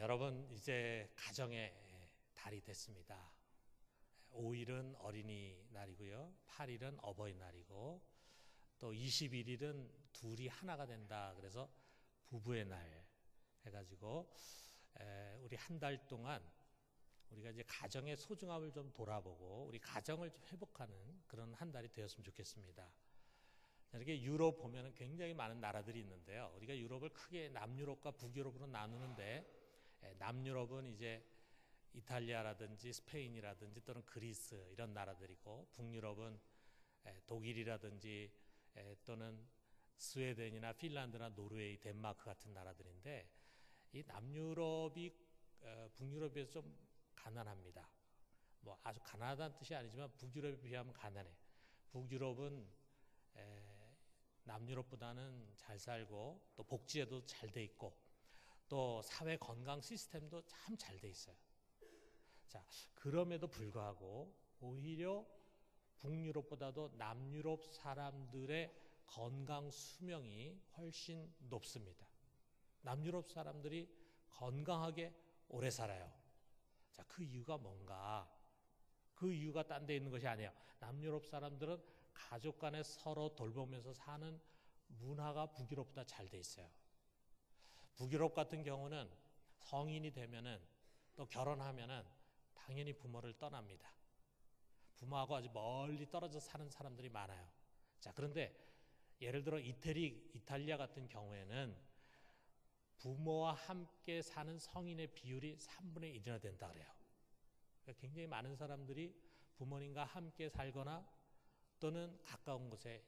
여러분 이제 가정의 달이 됐습니다. 5일은 어린이날이고요. 8일은 어버이날이고 또 21일은 둘이 하나가 된다. 그래서 부부의 날 해가지고 우리 한 달 동안 우리가 이제 가정의 소중함을 좀 돌아보고 우리 가정을 좀 회복하는 그런 한 달이 되었으면 좋겠습니다. 이렇게 유럽 보면은 굉장히 많은 나라들이 있는데요. 우리가 유럽을 크게 남유럽과 북유럽으로 나누는데 남유럽은 이제 이탈리아라든지 스페인이라든지 또는 그리스 이런 나라들이고 북유럽은 독일이라든지 또는 스웨덴이나 핀란드나 노르웨이, 덴마크 같은 나라들인데 이 남유럽이 북유럽에 비해서 좀 가난합니다. 뭐 아주 가난하다는 뜻이 아니지만 북유럽에 비하면 가난해. 북유럽은 남유럽보다는 잘 살고 또 복지에도 잘 돼 있고 또 사회 건강 시스템도 참 잘 돼 있어요. 자, 그럼에도 불구하고 오히려 북유럽보다도 남유럽 사람들의 건강 수명이 훨씬 높습니다. 남유럽 사람들이 건강하게 오래 살아요. 자, 그 이유가 뭔가? 그 이유가 딴 데 있는 것이 아니에요. 남유럽 사람들은 가족 간에 서로 돌보면서 사는 문화가 북유럽보다 잘 돼 있어요. 북유럽 같은 경우는 성인이 되면은 또 결혼하면은 당연히 부모를 떠납니다. 부모하고 아주 멀리 떨어져 사는 사람들이 많아요. 자, 그런데 예를 들어 이탈리아 같은 경우에는 부모와 함께 사는 성인의 비율이 3분의 1이나 된다 그래요. 그러니까 굉장히 많은 사람들이 부모님과 함께 살거나 또는 가까운 곳에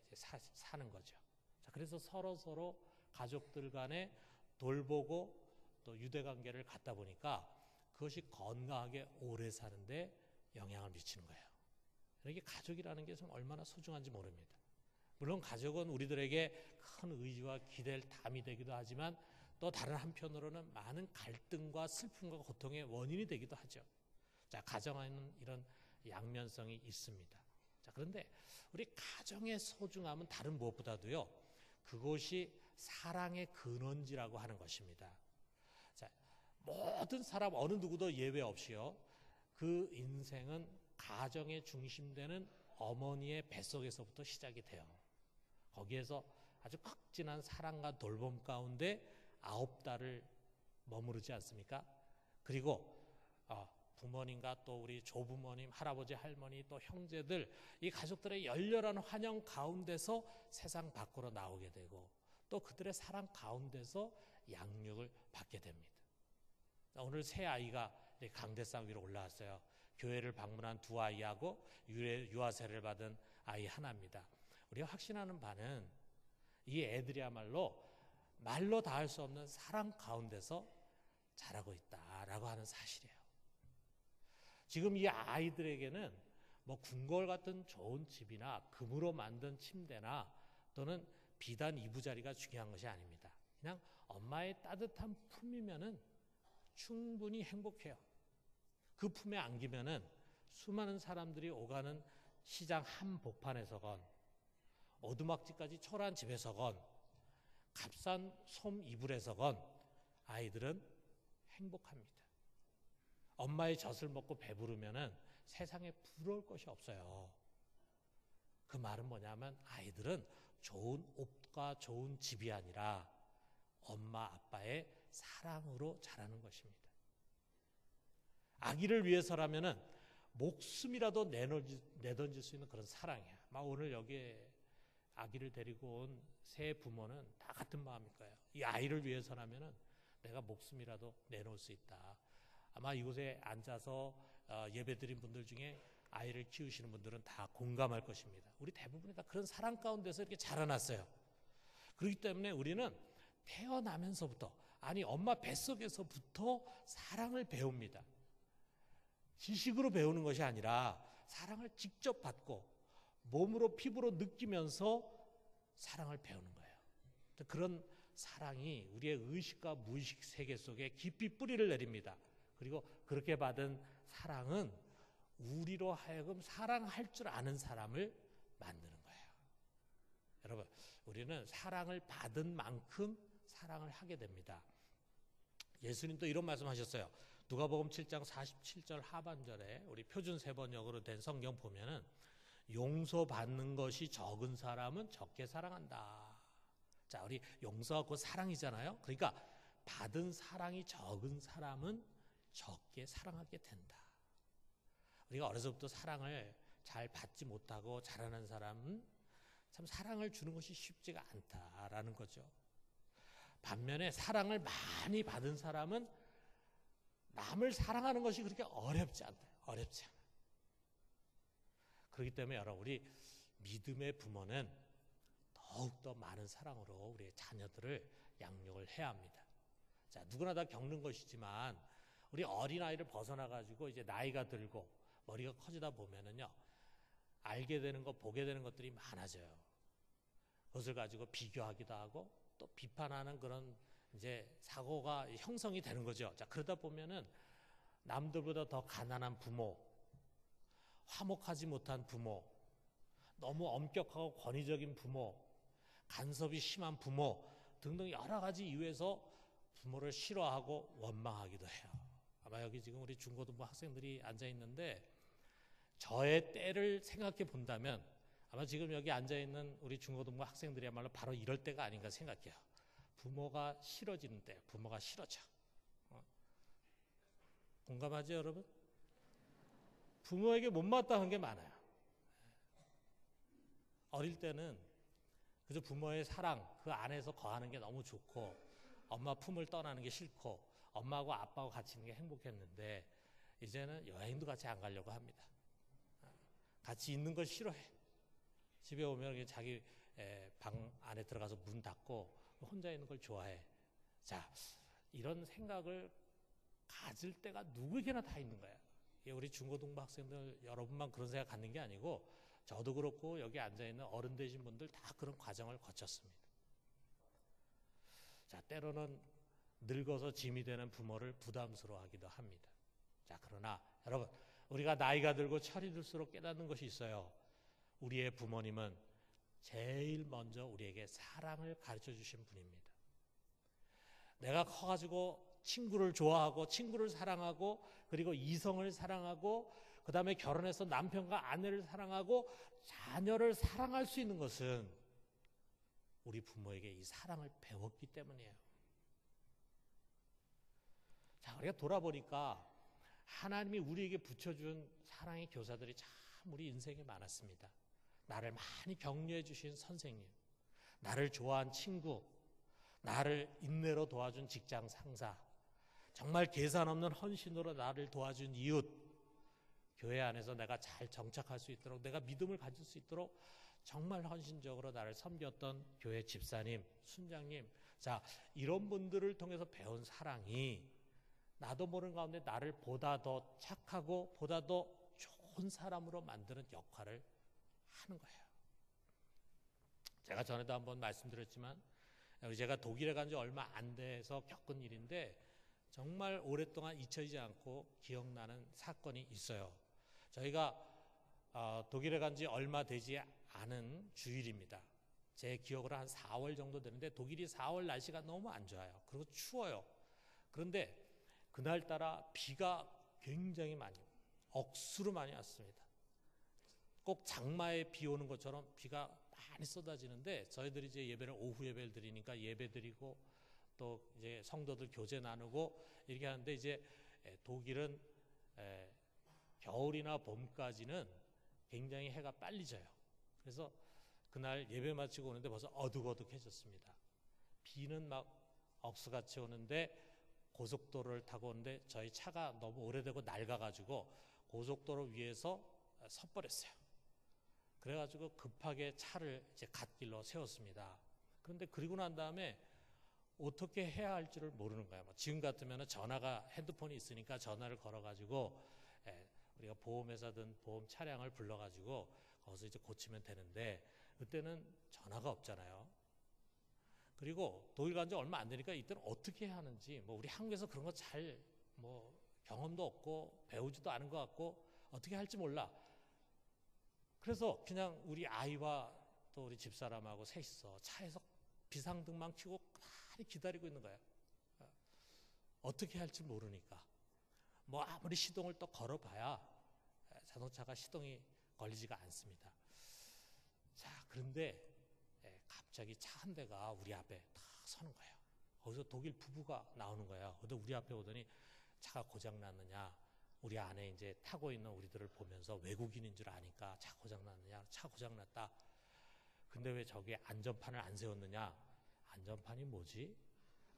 사는 거죠. 자, 그래서 서로 가족들 간에 돌보고 또 유대관계를 갖다 보니까 그것이 건강하게 오래 사는데 영향을 미치는 거예요. 이게 가족이라는 게 좀 얼마나 소중한지 모릅니다. 물론 가족은 우리들에게 큰 의지와 기대를 담이 되기도 하지만 또 다른 한편으로는 많은 갈등과 슬픔과 고통의 원인이 되기도 하죠. 자, 가정에는 이런 양면성이 있습니다. 자, 그런데 우리 가정의 소중함은 다른 무엇보다도요, 그것이 사랑의 근원지라고 하는 것입니다. 자, 모든 사람 어느 누구도 예외 없이요, 그 인생은 가정의 중심되는 어머니의 뱃속에서부터 시작이 돼요. 거기에서 아주 극진한 사랑과 돌봄 가운데 9달을 머무르지 않습니까? 그리고 부모님과 또 우리 조부모님, 할아버지, 할머니, 또 형제들, 이 가족들의 열렬한 환영 가운데서 세상 밖으로 나오게 되고 또 그들의 사랑 가운데서 양육을 받게 됩니다. 오늘 새 아이가 강대상 위로 올라왔어요. 교회를 방문한 2아이하고 유아세를 받은 아이 하나입니다. 우리가 확신하는 바는 이 애들이야말로 말로 다 할 수 없는 사랑 가운데서 자라고 있다라고 하는 사실이에요. 지금 이 아이들에게는 뭐 궁궐 같은 좋은 집이나 금으로 만든 침대나 또는 비단 이부자리가 중요한 것이 아닙니다. 그냥 엄마의 따뜻한 품이면은 충분히 행복해요. 그 품에 안기면은 수많은 사람들이 오가는 시장 한복판에서건 오두막집까지 초라한 집에서건 값싼 솜 이불에서건 아이들은 행복합니다. 엄마의 젖을 먹고 배부르면은 세상에 부러울 것이 없어요. 그 말은 뭐냐면 아이들은 좋은 옷과 좋은 집이 아니라 엄마 아빠의 사랑으로 자라는 것입니다. 아기를 위해서라면은 목숨이라도 내던질 수 있는 그런 사랑이야. 막 오늘 여기에 아기를 데리고 온 새 부모는 다 같은 마음일 거예요. 이 아이를 위해서라면은 내가 목숨이라도 내놓을 수 있다. 아마 이곳에 앉아서 예배드린 분들 중에 아이를 키우시는 분들은 다 공감할 것입니다. 우리 대부분이 다 그런 사랑 가운데서 이렇게 자라났어요. 그렇기 때문에 우리는 태어나면서부터, 아니 엄마 뱃속에서부터 사랑을 배웁니다. 지식으로 배우는 것이 아니라 사랑을 직접 받고 몸으로 피부로 느끼면서 사랑을 배우는 거예요. 그런 사랑이 우리의 의식과 무의식 세계 속에 깊이 뿌리를 내립니다. 그리고 그렇게 받은 사랑은 우리로 하여금 사랑할 줄 아는 사람을 만드는 거예요. 여러분, 우리는 사랑을 받은 만큼 사랑을 하게 됩니다. 예수님도 이런 말씀하셨어요. 누가복음 7장 47절 하반절에 우리 표준 세번역으로 된 성경 보면은 용서받는 것이 적은 사람은 적게 사랑한다. 자, 우리 용서가 곧 사랑이잖아요. 그러니까 받은 사랑이 적은 사람은 적게 사랑하게 된다. 우리가 어려서부터 사랑을 잘 받지 못하고 자라는 사람은 참 사랑을 주는 것이 쉽지가 않다라는 거죠. 반면에 사랑을 많이 받은 사람은 남을 사랑하는 것이 그렇게 어렵지 않다. 어렵지 않아. 그렇기 때문에 여러분, 우리 믿음의 부모는 더욱더 많은 사랑으로 우리의 자녀들을 양육을 해야 합니다. 자, 누구나 다 겪는 것이지만 우리 어린아이를 벗어나가지고 이제 나이가 들고 머리가 커지다 보면은요, 알게 되는 것, 보게 되는 것들이 많아져요. 그것을 가지고 비교하기도 하고 또 비판하는 그런 이제 사고가 형성이 되는 거죠. 자, 그러다 보면은 남들보다 더 가난한 부모, 화목하지 못한 부모, 너무 엄격하고 권위적인 부모, 간섭이 심한 부모 등등 여러 가지 이유에서 부모를 싫어하고 원망하기도 해요. 아마 여기 지금 우리 중고등부 학생들이 앉아 있는데 저의 때를 생각해 본다면 아마 지금 여기 앉아 있는 우리 중고등부 학생들이야말로 바로 이럴 때가 아닌가 생각해요. 부모가 싫어지는 때, 부모가 싫어져. 공감하죠, 여러분? 부모에게 못마땅한 게 많아요. 어릴 때는 그저 부모의 사랑 그 안에서 거하는 게 너무 좋고 엄마 품을 떠나는 게 싫고 엄마하고 아빠하고 같이 있는 게 행복했는데 이제는 여행도 같이 안 가려고 합니다. 같이 있는 걸 싫어해. 집에 오면 자기 방 안에 들어가서 문 닫고 혼자 있는 걸 좋아해. 자, 이런 생각을 가질 때가 누구에게나 다 있는 거야. 우리 중고등부 학생들 여러분만 그런 생각 갖는 게 아니고 저도 그렇고 여기 앉아있는 어른 되신 분들 다 그런 과정을 거쳤습니다. 자, 때로는 늙어서 짐이 되는 부모를 부담스러워하기도 합니다. 자, 그러나 여러분, 우리가 나이가 들고 철이 들수록 깨닫는 것이 있어요. 우리의 부모님은 제일 먼저 우리에게 사랑을 가르쳐 주신 분입니다. 내가 커가지고 친구를 좋아하고 친구를 사랑하고 그리고 이성을 사랑하고 그 다음에 결혼해서 남편과 아내를 사랑하고 자녀를 사랑할 수 있는 것은 우리 부모에게 이 사랑을 배웠기 때문이에요. 자, 우리가 돌아보니까 하나님이 우리에게 붙여준 사랑의 교사들이 참 우리 인생에 많았습니다. 나를 많이 격려해 주신 선생님, 나를 좋아한 친구, 나를 인내로 도와준 직장 상사, 정말 계산 없는 헌신으로 나를 도와준 이웃, 교회 안에서 내가 잘 정착할 수 있도록 내가 믿음을 가질 수 있도록 정말 헌신적으로 나를 섬겼던 교회 집사님, 순장님, 자, 이런 분들을 통해서 배운 사랑이 나도 모르는 가운데 나를 보다 더 착하고 보다 더 좋은 사람으로 만드는 역할을 하는 거예요. 제가 전에도 한번 말씀드렸지만 제가 독일에 간 지 얼마 안 돼서 겪은 일인데 정말 오랫동안 잊혀지지 않고 기억나는 사건이 있어요. 저희가 독일에 간 지 얼마 되지 않은 주일입니다. 제 기억으로 한 4월 정도 되는데 독일이 4월 날씨가 너무 안 좋아요. 그리고 추워요. 그런데 그날따라 비가 굉장히 많이 억수로 많이 왔습니다. 꼭 장마에 비 오는 것처럼 비가 많이 쏟아지는데 저희들이 이제 예배를 오후 예배를 드리니까 예배 드리고 또 이제 성도들 교제 나누고 이렇게 하는데 이제 독일은 겨울이나 봄까지는 굉장히 해가 빨리 져요. 그래서 그날 예배 마치고 오는데 벌써 어둑어둑해졌습니다. 비는 막 억수같이 오는데 고속도로를 타고 오는데 저희 차가 너무 오래되고 낡아가지고 고속도로 위에서 섰버렸어요. 그래가지고 급하게 차를 이제 갓길로 세웠습니다. 그런데 그리고 난 다음에 어떻게 해야 할지를 모르는 거예요. 지금 같으면 전화가 핸드폰이 있으니까 전화를 걸어가지고 우리가 보험회사든 보험 차량을 불러가지고 거기서 이제 고치면 되는데 그때는 전화가 없잖아요. 그리고 독일 간 지 얼마 안 되니까 이때는 어떻게 해야 하는지 우리 한국에서 그런 거 잘 경험도 없고 배우지도 않은 것 같고 어떻게 할지 몰라. 그래서 그냥 우리 아이와 또 우리 집사람하고 셋이서 차에서 비상등만 켜고 가만히 기다리고 있는 거예요. 어떻게 할지 모르니까 뭐 아무리 시동을 또 걸어봐야 자동차가 시동이 걸리지가 않습니다. 자, 그런데 갑자기 차 한 대가 우리 앞에 딱 서는 거예요. 거기서 독일 부부가 나오는 거예요. 근데 우리 앞에 오더니 차가 고장 났느냐, 우리 안에 이제 타고 있는 우리들을 보면서 외국인인 줄 아니까 차 고장 났느냐, 차 고장 났다. 근데 왜 저기 안전판을 안 세웠느냐? 안전판이 뭐지?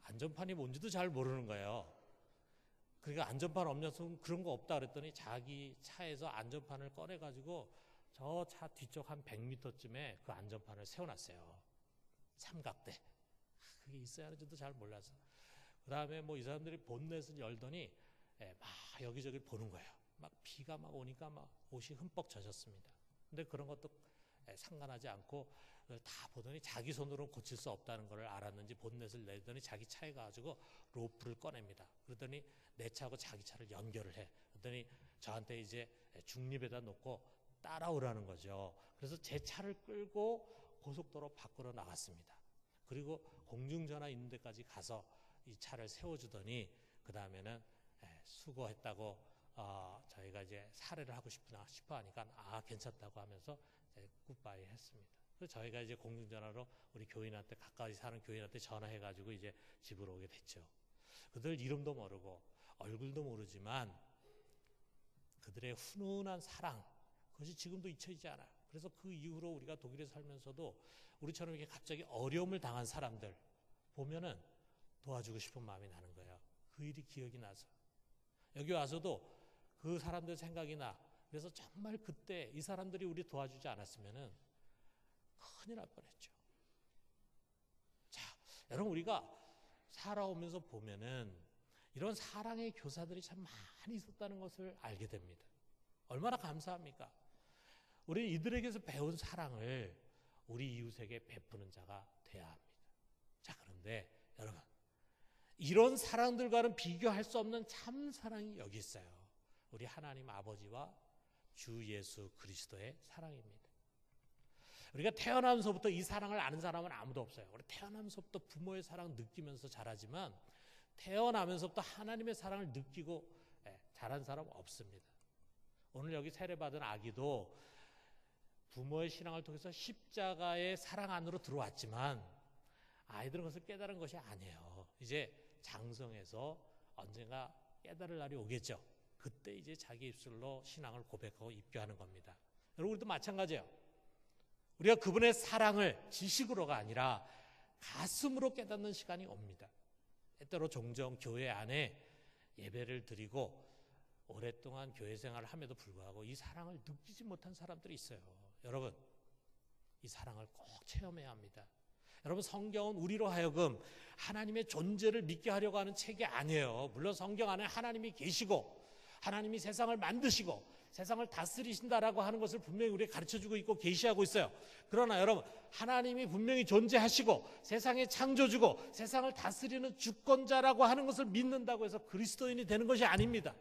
안전판이 뭔지도 잘 모르는 거예요. 그러니까 안전판 없냐서 그런 거 없다 그랬더니 자기 차에서 안전판을 꺼내가지고 저 차 뒤쪽 한 100m쯤에 그 안전판을 세워놨어요. 삼각대. 그게 있어야 하는지도 잘 몰라서. 그 다음에 뭐 이 사람들이 본넷을 열더니 막 여기저기 보는 거예요. 막 비가 막 오니까 막 옷이 흠뻑 젖었습니다. 근데 그런 것도 상관하지 않고 다 보더니 자기 손으로는 고칠 수 없다는 걸 알았는지 본넷을 내더니 자기 차에 가가지고 로프를 꺼냅니다. 그러더니 내 차하고 자기 차를 연결을 해. 그러더니 저한테 이제 중립에다 놓고 따라오라는 거죠. 그래서 제 차를 끌고 고속도로 밖으로 나갔습니다. 그리고 공중전화 있는 데까지 가서 이 차를 세워주더니 그 다음에는 수고했다고 저희가 이제 사례를 하고 싶어 하니까 괜찮다고 하면서 굿바이 했습니다. 그래서 저희가 이제 공중전화로 우리 교인한테 가까이 사는 교인한테 전화해가지고 이제 집으로 오게 됐죠. 그들 이름도 모르고 얼굴도 모르지만 그들의 훈훈한 사랑, 그것이 지금도 잊혀지지 않아요. 그래서 그 이후로 우리가 독일에 살면서도 우리처럼 이렇게 갑자기 어려움을 당한 사람들 보면은 도와주고 싶은 마음이 나는 거예요. 그 일이 기억이 나서 여기 와서도 그 사람들 생각이 나. 그래서 정말 그때 이 사람들이 우리 도와주지 않았으면은 큰일 날 뻔했죠. 자, 여러분 우리가 살아오면서 보면은 이런 사랑의 교사들이 참 많이 있었다는 것을 알게 됩니다. 얼마나 감사합니까? 우리 이들에게서 배운 사랑을 우리 이웃에게 베푸는 자가 돼야 합니다. 자, 그런데 여러분 이런 사랑들과는 비교할 수 없는 참 사랑이 여기 있어요. 우리 하나님 아버지와 주 예수 그리스도의 사랑입니다. 우리가 태어나면서부터 이 사랑을 아는 사람은 아무도 없어요. 우리 태어나면서부터 부모의 사랑 느끼면서 자라지만 태어나면서부터 하나님의 사랑을 느끼고 자란 사람 없습니다. 오늘 여기 세례받은 아기도 부모의 신앙을 통해서 십자가의 사랑 안으로 들어왔지만 아이들은 그것을 깨달은 것이 아니에요. 이제 장성해서 언젠가 깨달을 날이 오겠죠. 그때 이제 자기 입술로 신앙을 고백하고 입교하는 겁니다. 여러분 우리도 마찬가지예요. 우리가 그분의 사랑을 지식으로가 아니라 가슴으로 깨닫는 시간이 옵니다. 때로 종종 교회 안에 예배를 드리고 오랫동안 교회 생활을 함에도 불구하고 이 사랑을 느끼지 못한 사람들이 있어요. 여러분 이 사랑을 꼭 체험해야 합니다. 여러분 성경은 우리로 하여금 하나님의 존재를 믿게 하려고 하는 책이 아니에요. 물론 성경 안에 하나님이 계시고 하나님이 세상을 만드시고 세상을 다스리신다라고 하는 것을 분명히 우리에게 가르쳐주고 있고 계시하고 있어요. 그러나 여러분 하나님이 분명히 존재하시고 세상의 창조주고 세상을 다스리는 주권자라고 하는 것을 믿는다고 해서 그리스도인이 되는 것이 아닙니다.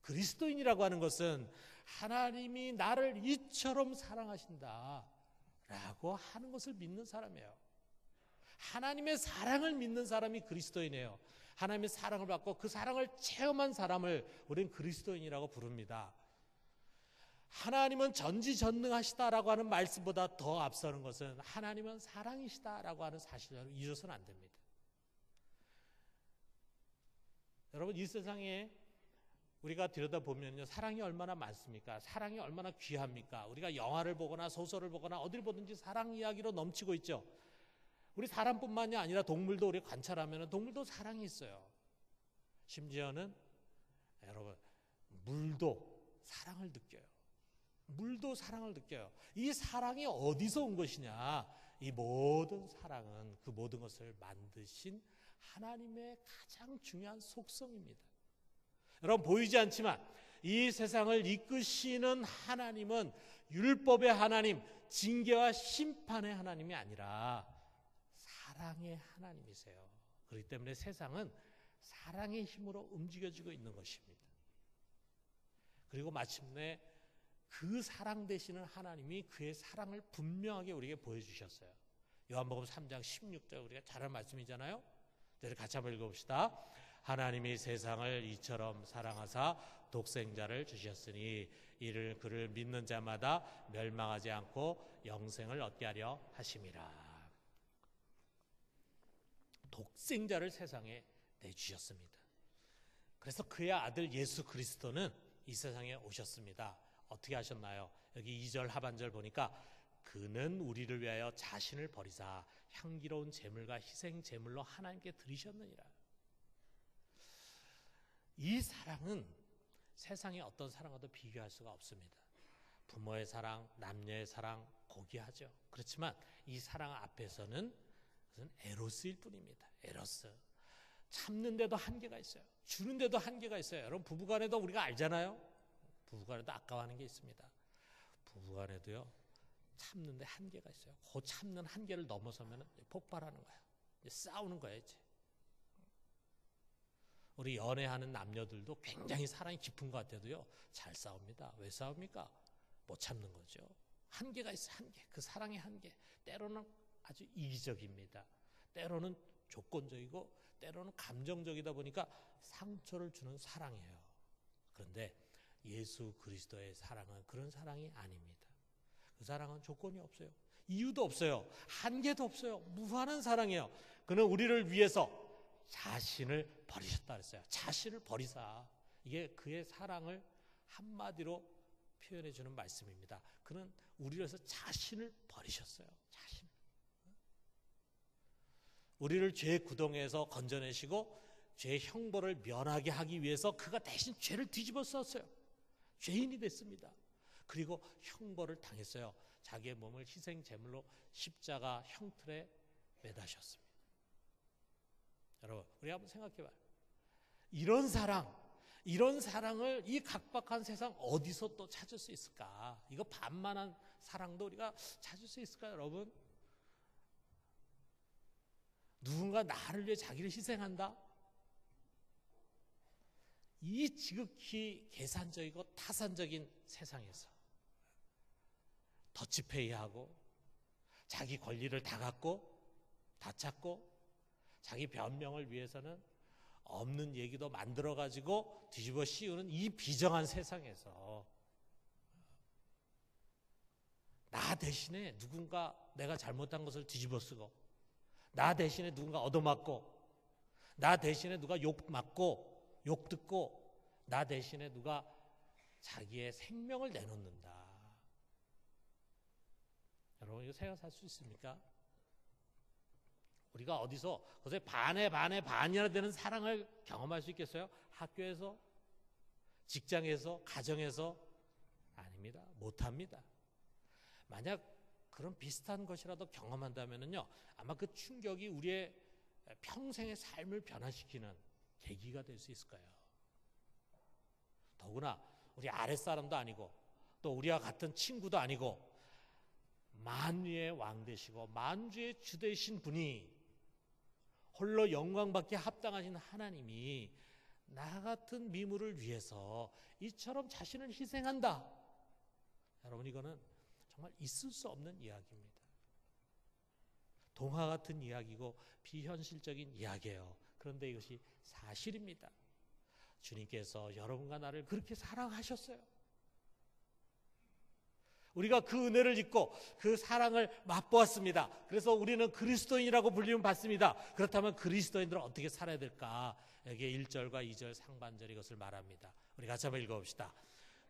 그리스도인이라고 하는 것은 하나님이 나를 이처럼 사랑하신다 라고 하는 것을 믿는 사람이에요. 하나님의 사랑을 믿는 사람이 그리스도인이에요. 하나님의 사랑을 받고 그 사랑을 체험한 사람을 우리는 그리스도인이라고 부릅니다. 하나님은 전지전능하시다라고 하는 말씀보다 더 앞서는 것은 하나님은 사랑이시다라고 하는 사실을 잊어서는 안 됩니다. 여러분 이 세상에 우리가 들여다보면요 사랑이 얼마나 많습니까? 사랑이 얼마나 귀합니까? 우리가 영화를 보거나 소설을 보거나 어딜 보든지 사랑 이야기로 넘치고 있죠. 우리 사람뿐만이 아니라 동물도 우리 관찰하면 동물도 사랑이 있어요. 심지어는 여러분 물도 사랑을 느껴요. 물도 사랑을 느껴요. 이 사랑이 어디서 온 것이냐? 이 모든 사랑은 그 모든 것을 만드신 하나님의 가장 중요한 속성입니다. 여러분 보이지 않지만 이 세상을 이끄시는 하나님은 율법의 하나님, 징계와 심판의 하나님이 아니라 사랑의 하나님이세요. 그렇기 때문에 세상은 사랑의 힘으로 움직여지고 있는 것입니다. 그리고 마침내 그 사랑 되시는 하나님이 그의 사랑을 분명하게 우리에게 보여주셨어요. 요한복음 3장 16절 우리가 잘 아는 말씀이잖아요. 우리 같이 한번 읽어봅시다. 하나님이 세상을 이처럼 사랑하사 독생자를 주셨으니 이를 그를 믿는 자마다 멸망하지 않고 영생을 얻게 하려 하심이라. 독생자를 세상에 내주셨습니다. 그래서 그의 아들 예수 그리스도는 이 세상에 오셨습니다. 어떻게 하셨나요? 여기 2절 하반절 보니까 그는 우리를 위하여 자신을 버리사 향기로운 제물과 희생 제물로 하나님께 드리셨느니라. 이 사랑은 세상의 어떤 사랑과도 비교할 수가 없습니다. 부모의 사랑, 남녀의 사랑 고귀하죠. 그렇지만 이 사랑 앞에서는 그것은 에로스일 뿐입니다. 에로스. 참는데도 한계가 있어요. 주는데도 한계가 있어요. 여러분 부부간에도 우리가 알잖아요. 부부간에도 아까워하는 게 있습니다. 부부간에도요. 참는데 한계가 있어요. 그 참는 한계를 넘어서면 폭발하는 거예요. 싸우는 거예요. 이제. 우리 연애하는 남녀들도 굉장히 사랑이 깊은 것 같아도요. 잘 싸웁니다. 왜 싸웁니까? 못 참는 거죠. 한계가 있어요. 한계. 그 사랑의 한계. 때로는 아주 이기적입니다. 때로는 조건적이고 때로는 감정적이다 보니까 상처를 주는 사랑이에요. 그런데 예수 그리스도의 사랑은 그런 사랑이 아닙니다. 그 사랑은 조건이 없어요. 이유도 없어요. 한계도 없어요. 무한한 사랑이에요. 그는 우리를 위해서 자신을 버리셨다 그랬어요. 자신을 버리사. 이게 그의 사랑을 한마디로 표현해 주는 말씀입니다. 그는 우리를 위해서 자신을 버리셨어요. 자신. 우리를 죄의 구덩이에서 건져내시고 죄의 형벌을 면하게 하기 위해서 그가 대신 죄를 뒤집어 썼어요. 죄인이 됐습니다. 그리고 형벌을 당했어요. 자기의 몸을 희생 제물로 십자가 형틀에 매다셨습니다. 여러분, 우리 한번 생각해 봐요. 이런 사랑을 이 각박한 세상 어디서 또 찾을 수 있을까? 이거 반만한 사랑도 우리가 찾을 수 있을까요, 여러분? 누군가 나를 위해 자기를 희생한다? 이 지극히 계산적이고 타산적인 세상에서 더치페이하고 자기 권리를 다 갖고 다 찾고 자기 변명을 위해서는 없는 얘기도 만들어가지고 뒤집어 씌우는 이 비정한 세상에서 나 대신에 누군가 내가 잘못한 것을 뒤집어 쓰고 나 대신에 누군가 얻어맞고 나 대신에 누가 욕 맞고 욕 듣고 나 대신에 누가 자기의 생명을 내놓는다. 여러분 이거 생각할 수 있습니까? 우리가 어디서 그것에 반이나 되는 사랑을 경험할 수 있겠어요? 학교에서, 직장에서, 가정에서? 아닙니다. 못합니다. 만약 그런 비슷한 것이라도 경험한다면요, 아마 그 충격이 우리의 평생의 삶을 변화시키는 계기가 될 수 있을 거예요. 더구나 우리 아랫사람도 아니고 또 우리와 같은 친구도 아니고 만유의 왕 되시고 만주의 주 되신 분이 홀로 영광받기에 합당하신 하나님이 나 같은 미물을 위해서 이처럼 자신을 희생한다. 여러분 이거는 정말 있을 수 없는 이야기입니다. 동화 같은 이야기고 비현실적인 이야기예요. 그런데 이것이 사실입니다. 주님께서 여러분과 나를 그렇게 사랑하셨어요. 우리가 그 은혜를 잊고 그 사랑을 맛보았습니다. 그래서 우리는 그리스도인이라고 불림을 받습니다. 그렇다면 그리스도인들은 어떻게 살아야 될까? 여기에 1절과 2절 상반절이 이것을 말합니다. 우리 같이 한번 읽어봅시다.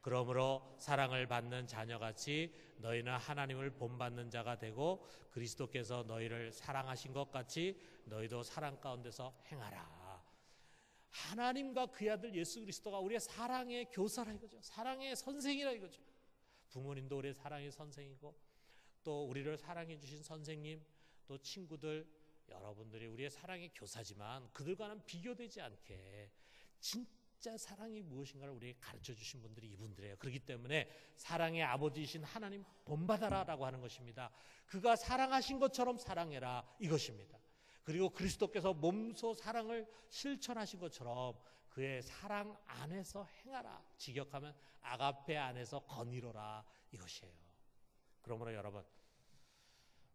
그러므로 사랑을 받는 자녀같이 너희는 하나님을 본받는 자가 되고 그리스도께서 너희를 사랑하신 것 같이 너희도 사랑 가운데서 행하라. 하나님과 그의 아들 예수 그리스도가 우리의 사랑의 교사라 이거죠. 사랑의 선생이라 이거죠. 부모님도 우리의 사랑의 선생이고 또 우리를 사랑해 주신 선생님 또 친구들 여러분들이 우리의 사랑의 교사지만 그들과는 비교되지 않게 진짜 사랑이 무엇인가를 우리에게 가르쳐 주신 분들이 이분들이에요. 그렇기 때문에 사랑의 아버지이신 하나님 본받아라 라고 하는 것입니다. 그가 사랑하신 것처럼 사랑해라 이것입니다. 그리고 그리스도께서 몸소 사랑을 실천하신 것처럼 그의 사랑 안에서 행하라. 직역하면 아가페 안에서 거니로라 이것이에요. 그러므로 여러분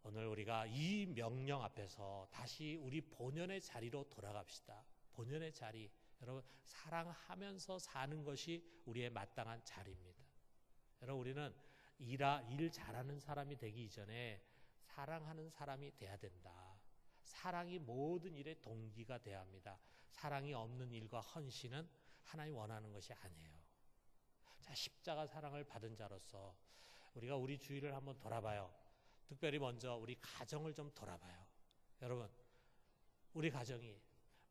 오늘 우리가 이 명령 앞에서 다시 우리 본연의 자리로 돌아갑시다. 본연의 자리. 여러분, 사랑하면서 사는 것이 우리의 마땅한 자리입니다. 여러분, 우리는 일 잘하는 사람이 되기 이전에 사랑하는 사람이 돼야 된다. 사랑이 모든 일의 동기가 돼야 합니다. 사랑이 없는 일과 헌신은 하나님 원하는 것이 아니에요. 자, 십자가 사랑을 받은 자로서 우리가 우리 주위를 한번 돌아봐요. 특별히 먼저 우리 가정을 좀 돌아봐요. 여러분, 우리 가정이,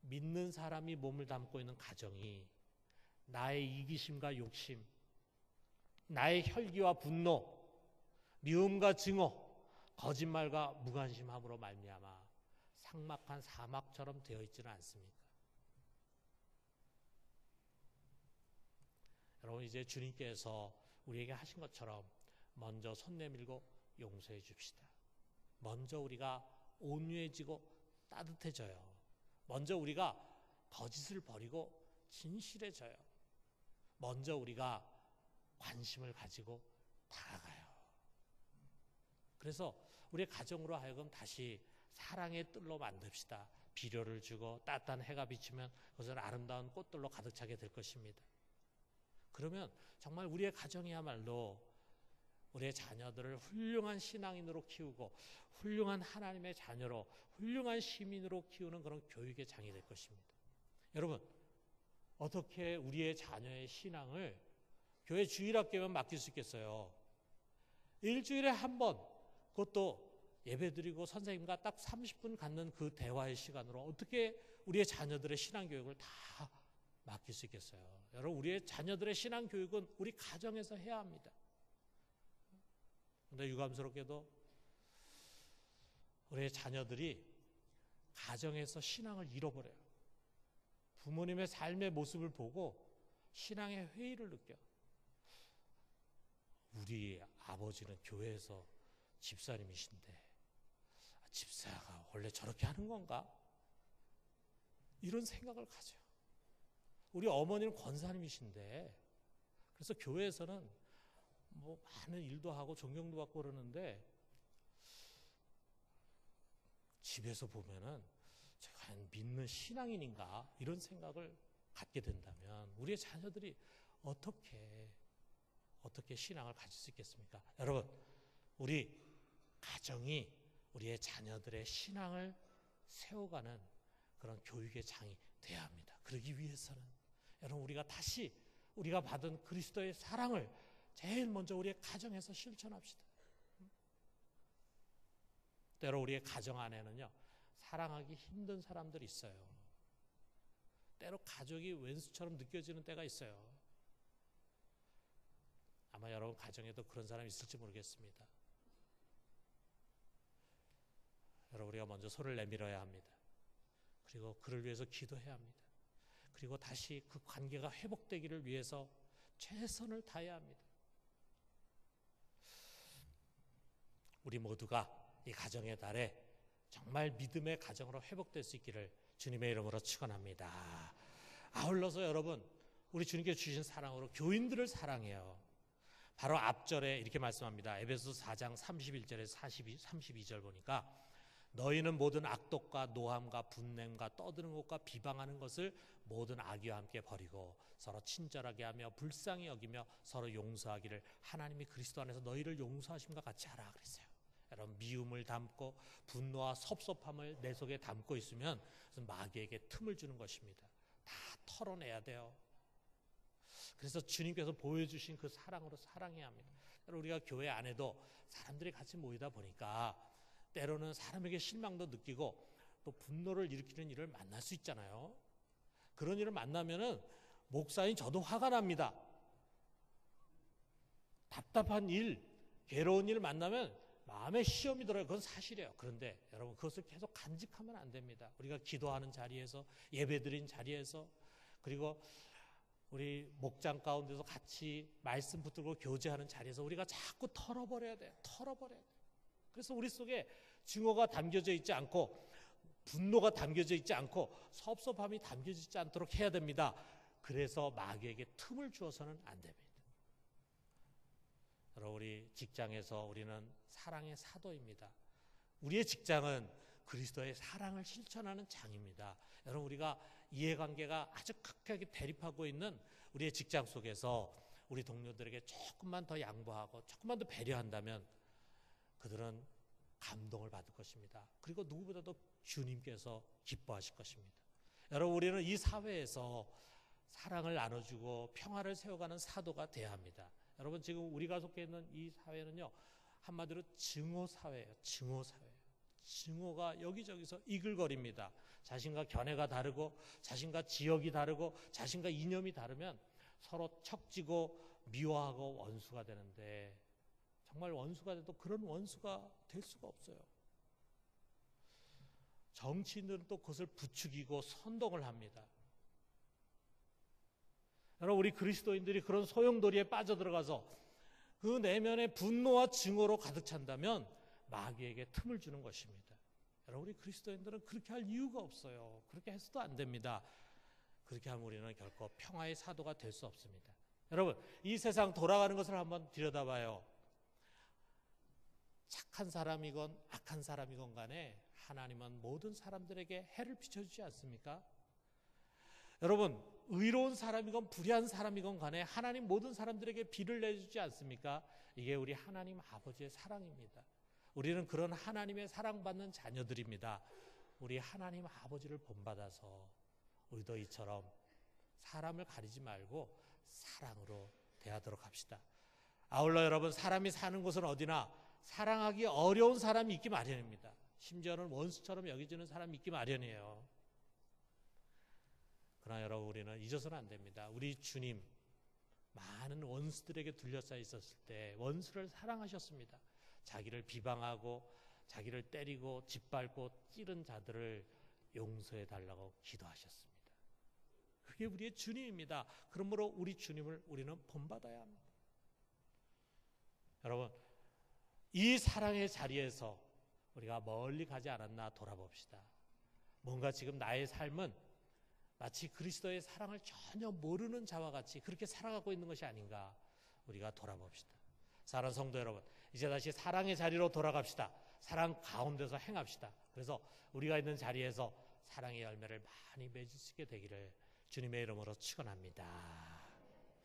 믿는 사람이 몸을 담고 있는 가정이 나의 이기심과 욕심, 나의 혈기와 분노, 미움과 증오, 거짓말과 무관심함으로 말미암아 삭막한 사막처럼 되어 있지는 않습니까? 여러분, 이제 주님께서 우리에게 하신 것처럼 먼저 손 내밀고 용서해 줍시다. 먼저 우리가 온유해지고 따뜻해져요. 먼저 우리가 거짓을 버리고 진실해져요. 먼저 우리가 관심을 가지고 다가가요. 그래서 우리 가정으로 하여금 다시 사랑의 뜰로 만듭시다. 비료를 주고 따뜻한 해가 비치면 그것은 아름다운 꽃들로 가득 차게 될 것입니다. 그러면 정말 우리의 가정이야말로 우리의 자녀들을 훌륭한 신앙인으로 키우고 훌륭한 하나님의 자녀로 훌륭한 시민으로 키우는 그런 교육의 장이 될 것입니다. 여러분, 어떻게 우리의 자녀의 신앙을 교회 주일학교에만 맡길 수 있겠어요? 일주일에 한 번, 그것도 예배드리고 선생님과 딱 30분 갖는 그 대화의 시간으로 어떻게 우리의 자녀들의 신앙교육을 다 맡길 수 있겠어요? 여러분, 우리의 자녀들의 신앙교육은 우리 가정에서 해야 합니다. 그런데 유감스럽게도 우리의 자녀들이 가정에서 신앙을 잃어버려요. 부모님의 삶의 모습을 보고 신앙의 회의를 느껴. 우리 아버지는 교회에서 집사님이신데 집사가 원래 저렇게 하는 건가? 이런 생각을 가져요. 우리 어머니는 권사님이신데 그래서 교회에서는 뭐 많은 일도 하고 존경도 받고 그러는데 집에서 보면은 제가 믿는 신앙인인가 이런 생각을 갖게 된다면 우리의 자녀들이 어떻게 신앙을 가질 수 있겠습니까? 여러분, 우리 가정이 우리의 자녀들의 신앙을 세워가는 그런 교육의 장이 돼야 합니다. 그러기 위해서는 여러분, 우리가 다시 우리가 받은 그리스도의 사랑을 제일 먼저 우리의 가정에서 실천합시다. 때로 우리의 가정 안에는요, 사랑하기 힘든 사람들이 있어요. 때로 가족이 왼수처럼 느껴지는 때가 있어요. 아마 여러분 가정에도 그런 사람이 있을지 모르겠습니다. 여러분, 우리가 먼저 손을 내밀어야 합니다. 그리고 그를 위해서 기도해야 합니다. 그리고 다시 그 관계가 회복되기를 위해서 최선을 다해야 합니다. 우리 모두가 이 가정의 달에 정말 믿음의 가정으로 회복될 수 있기를 주님의 이름으로 축원합니다. 아울러서 여러분, 우리 주님께 주신 사랑으로 교인들을 사랑해요. 바로 앞절에 이렇게 말씀합니다. 에베소서 4장 31절에서 32절 보니까 너희는 모든 악독과 노함과 분냄과 떠드는 것과 비방하는 것을 모든 악의와 함께 버리고 서로 친절하게 하며 불쌍히 여기며 서로 용서하기를 하나님이 그리스도 안에서 너희를 용서하심과 같이 하라 그랬어요. 여러분, 미움을 담고 분노와 섭섭함을 내 속에 담고 있으면 마귀에게 틈을 주는 것입니다. 다 털어내야 돼요. 그래서 주님께서 보여주신 그 사랑으로 사랑해야 합니다. 우리가 교회 안에도 사람들이 같이 모이다 보니까 때로는 사람에게 실망도 느끼고 또 분노를 일으키는 일을 만날 수 있잖아요. 그런 일을 만나면은 목사인 저도 화가 납니다. 답답한 일, 괴로운 일을 만나면 마음에 시험이 들어요. 그건 사실이에요. 그런데 여러분, 그것을 계속 간직하면 안 됩니다. 우리가 기도하는 자리에서, 예배드린 자리에서, 그리고 우리 목장 가운데서 같이 말씀 붙들고 교제하는 자리에서 우리가 자꾸 털어버려야 돼요. 털어버려야 돼요. 그래서 우리 속에 증오가 담겨져 있지 않고 분노가 담겨져 있지 않고 섭섭함이 담겨져 있지 않도록 해야 됩니다. 그래서 마귀에게 틈을 주어서는 안 됩니다. 여러분, 우리 직장에서 우리는 사랑의 사도입니다. 우리의 직장은 그리스도의 사랑을 실천하는 장입니다. 여러분, 우리가 이해관계가 아주 극하게 대립하고 있는 우리의 직장 속에서 우리 동료들에게 조금만 더 양보하고 조금만 더 배려한다면 그들은 감동을 받을 것입니다. 그리고 누구보다도 주님께서 기뻐하실 것입니다. 여러분, 우리는 이 사회에서 사랑을 나눠주고 평화를 세워가는 사도가 돼야 합니다. 여러분, 지금 우리가 속해 있는 이 사회는요, 한마디로 증오 사회예요. 증오 사회. 증오가 여기저기서 이글거립니다. 자신과 견해가 다르고 자신과 지역이 다르고 자신과 이념이 다르면 서로 척지고 미워하고 원수가 되는데, 정말 원수가 돼도 그런 원수가 될 수가 없어요. 정치인들은 또 그것을 부추기고 선동을 합니다. 여러분, 우리 그리스도인들이 그런 소용돌이에 빠져들어가서 그 내면의 분노와 증오로 가득 찬다면 마귀에게 틈을 주는 것입니다. 여러분, 우리 그리스도인들은 그렇게 할 이유가 없어요. 그렇게 해서도 안 됩니다. 그렇게 하면 우리는 결코 평화의 사도가 될 수 없습니다. 여러분, 이 세상 돌아가는 것을 한번 들여다봐요. 착한 사람이건 악한 사람이건 간에 하나님은 모든 사람들에게 해를 비춰주지 않습니까? 여러분, 의로운 사람이건 불의한 사람이건 간에 하나님 모든 사람들에게 비를 내주지 않습니까? 이게 우리 하나님 아버지의 사랑입니다. 우리는 그런 하나님의 사랑받는 자녀들입니다. 우리 하나님 아버지를 본받아서 우리도 이처럼 사람을 가리지 말고 사랑으로 대하도록 합시다. 아울러 여러분, 사람이 사는 곳은 어디나 사랑하기 어려운 사람이 있기 마련입니다. 심지어는 원수처럼 여겨지는 사람이 있기 마련이에요. 그러나 여러분, 우리는 잊어서는 안 됩니다. 우리 주님 많은 원수들에게 둘러싸여 있었을 때 원수를 사랑하셨습니다. 자기를 비방하고 자기를 때리고 짓밟고 찌른 자들을 용서해 달라고 기도하셨습니다. 그게 우리의 주님입니다. 그러므로 우리 주님을 우리는 본받아야 합니다. 여러분, 이 사랑의 자리에서 우리가 멀리 가지 않았나 돌아봅시다. 뭔가 지금 나의 삶은 마치 그리스도의 사랑을 전혀 모르는 자와 같이 그렇게 살아가고 있는 것이 아닌가, 우리가 돌아봅시다. 사랑하는 성도 여러분, 이제 다시 사랑의 자리로 돌아갑시다. 사랑 가운데서 행합시다. 그래서 우리가 있는 자리에서 사랑의 열매를 많이 맺을 수 있게 되기를 주님의 이름으로 축원합니다.